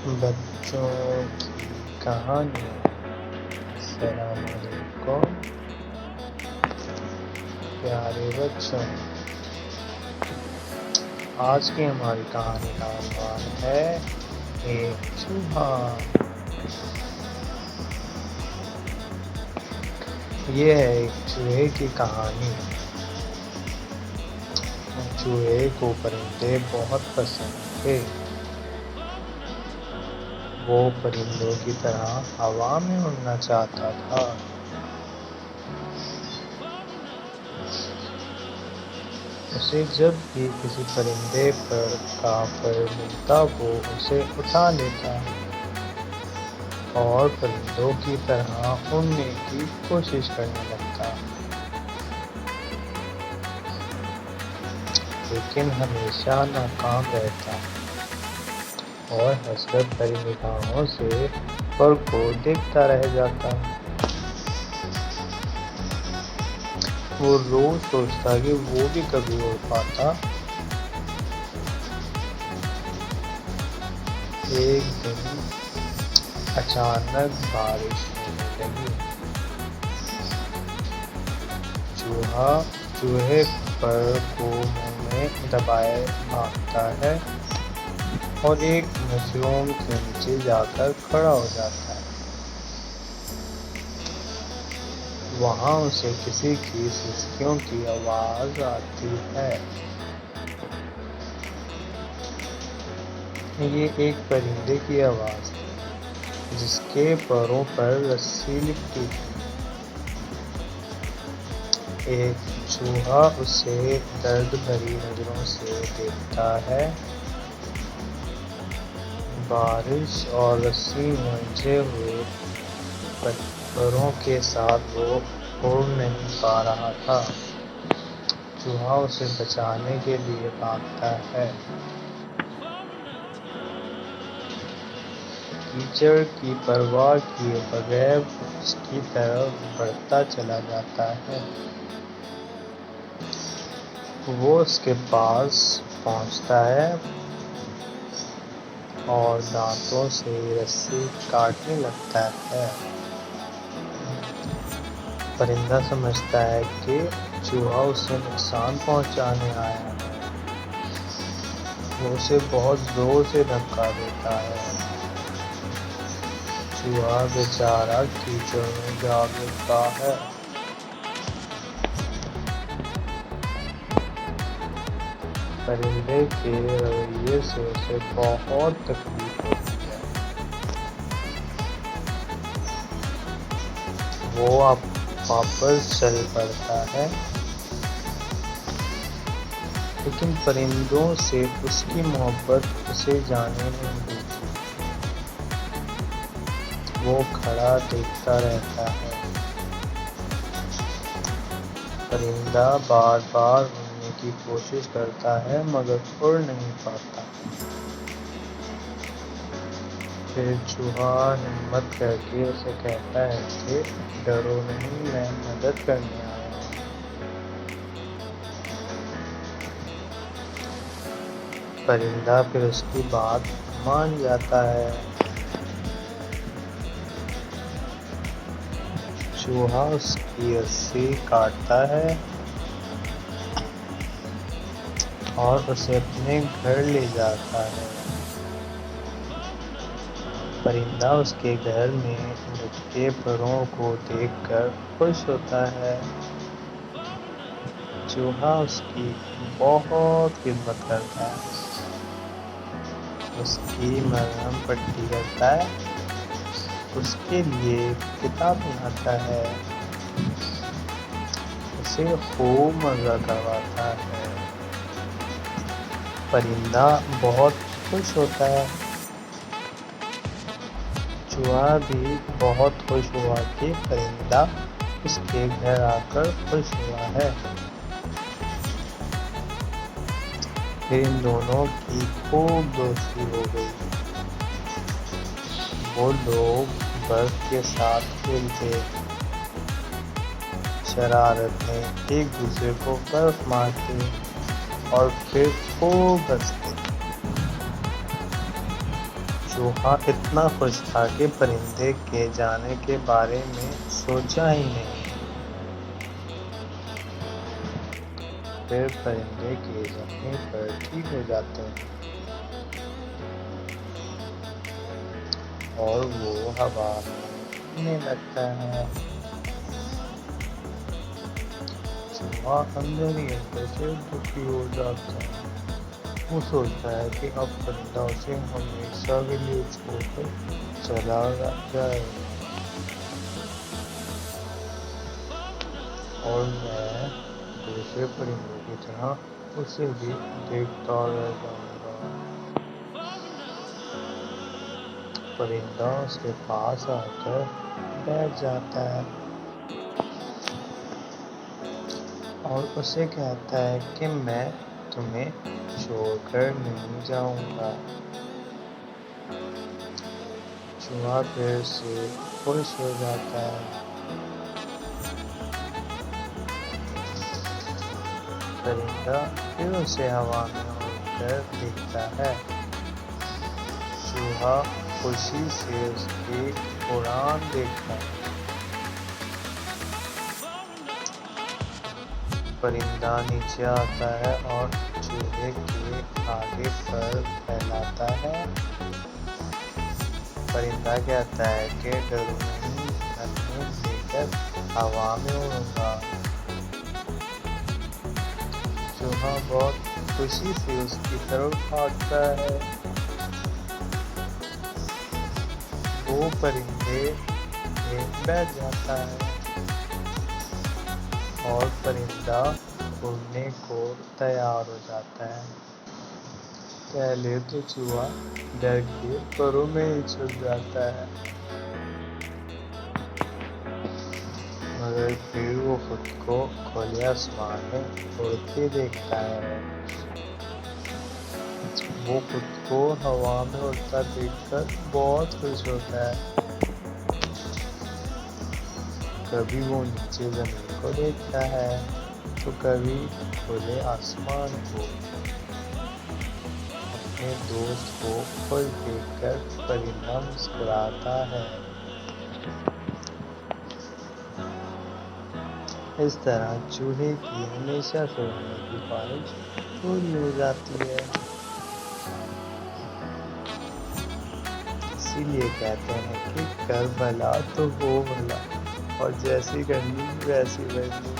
بچوں کی کہانی۔ السلام علیکم پیارے بچوں، آج کی ہماری کہانی کا عنوان ہے ایک چوہا۔ یہ ہے ایک چوہے کی کہانی۔ چوہے کو پرندے بہت پسند تھے۔ وہ پرندوں کی طرح ہوا میں اڑنا چاہتا تھا۔ اسے جب بھی کسی پرندے کا پر ملتا وہ اسے اٹھا لیتا اور پرندوں کی طرح اڑنے کی کوشش کرنے لگتا، لیکن ہمیشہ ناکام رہتا اور حسرت بھری نگاہوں سے پر کو دیکھتا رہ جاتا۔ وہ روز سوچتا کہ وہ بھی کبھی اڑ پاتا۔ ایک دن اچانک بارش ہونے لگی۔ چوہے پر کو منہ میں دبائے بھاگتا ہے اور ایک مشروم کے نیچے جا کر کھڑا ہو جاتا ہے۔ وہاں اسے کسی کی سسکیوں کی آواز آتی ہے۔ یہ ایک پرندے کی آواز تھی جس کے پروں پر رسی لپٹی تھی۔ ایک چوہا اسے درد بھری نظروں سے دیکھتا ہے۔ بارش اور رسی میں الجھے ہوئے پروں کے ساتھ وہ اڑ نہیں پا رہا تھا۔ چوہا اسے بچانے کے لیے بھاگتا ہے۔ کیچڑ کی پرواہ کیے بغیر اس کی طرف بڑھتا چلا جاتا ہے۔ وہ اس کے پاس پہنچتا ہے اور دانتوں سے رسی کاٹنے لگتا ہے۔ پرندہ سمجھتا ہے کہ چوہا اسے نقصان پہنچانے آیا ہے۔ وہ اسے بہت زور سے دھکا دیتا ہے۔ چوہا بیچارہ کیچڑ میں جا گرتا ہے۔ پرندے کے رویے سے اسے بہت تکلیف ہوتی ہے۔ وہ واپس چل پڑتا ہے، لیکن پرندوں سے اس کی محبت اسے جانے نہیں دیتی۔ وہ کھڑا دیکھتا رہتا ہے۔ پرندہ بار بار اڑنے کی کوشش کرتا ہے مگر اڑ نہیں پاتا۔ پھر چوہا ہمت کر کے اسے کہتا ہے کہ ڈرو نہیں، میں مدد کرنے آیا ہوں۔ پرندہ پھر اس کی بات مان جاتا ہے۔ چوہا اس کی رسی کاٹتا ہے اور اسے اپنے گھر لے جاتا ہے۔ پرندہ اس کے گھر میں لٹکے پروں کو دیکھ کر خوش ہوتا ہے۔ چوہا اس کی بہت خدمت کرتا ہے، اس کی مرہم پٹی کرتا ہے، اس کے لیے کتابیں لاتا ہے، اسے خوب مزہ کرواتا ہے۔ پرندہ بہت خوش ہوتا ہے۔ چوہا بھی بہت خوش ہوا کہ پرندہ اس کے گھر آ کر خوش ہوا ہے۔ پھر ان دونوں کی خوب دوستی ہو گئی۔ وہ لوگ برف کے ساتھ کھیلتے، شرارت میں ایک دوسرے کو برف مارتے اور پھر خوب ہنستے۔ چوہا اتنا خوش تھا کہ پرندے کے جانے کے بارے میں سوچا ہی نہیں۔ پھر پرندے کے زمین پر ٹھیک ہو جاتے ہیں اور وہ ہوا میں اڑنے لگتا ہے۔ چوہا اندر ہی اندر سے دکھی ہو جاتا ہے۔ وہ سوچتا ہے کہ اب پرندہ اسے ہمیشہ کے لیے چھوڑ کر چلا جائے اور میں دوسرے پرندوں کی طرح اسے بھی دیکھتا رہ جاؤں گا۔ پرندہ اس کے پاس آ کر بیٹھ جاتا ہے اور اسے کہتا ہے کہ میں تمہیں چھوڑ کر نہیں جاؤں گا۔ چوہا پھر سے خوش ہو جاتا ہے۔ پرندہ پھر اسے ہوا میں اڑ کر دیکھتا ہے۔ چوہا خوشی سے اس کی اڑان دیکھتا ہے۔ پرندہ نیچے آتا ہے اور چوہے کے آگے پر پھیلاتا ہے۔ پرندہ کہتا ہے کہ ڈرو نہیں، میں تمہیں لے کر ہوا میں اڑوں گا۔ چوہا بہت خوشی سے اس کی طرف بھاگتا ہے۔ وہ پرندے میں بیٹھ جاتا ہے اور پرندہ اڑنے کو تیار ہو جاتا ہے۔ پہلے تو چوہا ڈر کے پروں میں ہی چھپ جاتا ہے، مگر پھر وہ خود کو کھلے آسمان میں اڑتے دیکھتا ہے۔ وہ خود کو ہوا میں اڑتا دیکھ کر بہت خوش ہوتا ہے۔ کبھی وہ نیچے زمین کو دیکھتا ہے تو کبھی کھلے آسمان کو۔ اپنے دوست کو خوش دیکھ کر پرندہ مسکراتا ہے۔ اس طرح چوہے کی ہمیشہ سے اڑنے کی خواہش پوری ہو جاتی ہے۔ اسی لیے کہتے ہیں کہ کر بھلا تو ہو بھلا، اور جیسی کرنی ویسی بننی۔